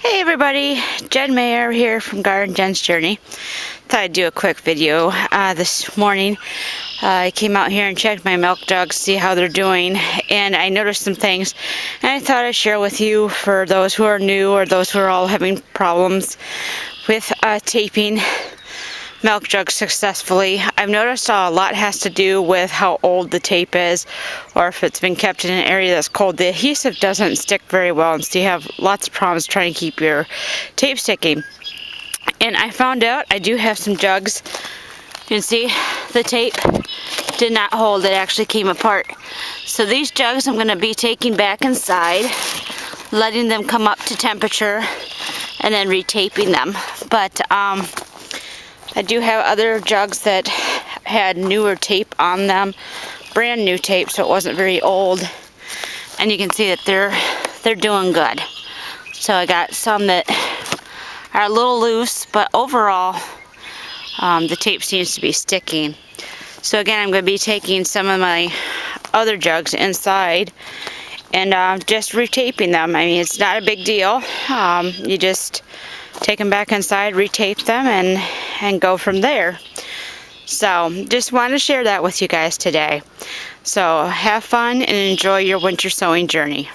Hey everybody, Jen Mayer here from Garden Jen's Journey. Thought I'd do a quick video this morning. I came out here and checked my milk jugs, see how they're doing, and I noticed some things, and I thought I'd share with you for those who are new or those who are all having problems with taping milk jugs successfully. I've noticed a lot has to do with how old the tape is, or if it's been kept in an area that's cold. The adhesive doesn't stick very well, and so you have lots of problems trying to keep your tape sticking. And I found out I do have some jugs. You can see the tape did not hold, it actually came apart. So these jugs I'm going to be taking back inside, letting them come up to temperature, and then retaping them. But I do have other jugs that had newer tape on them, brand new tape, so it wasn't very old. And you can see that they're doing good. So I got some that are a little loose, but overall the tape seems to be sticking. So again, I'm going to be taking some of my other jugs inside and just retaping them. I mean, it's not a big deal. You just take them back inside, retape them, and go from there. So just want to share that with you guys today. So have fun and enjoy your winter sowing journey.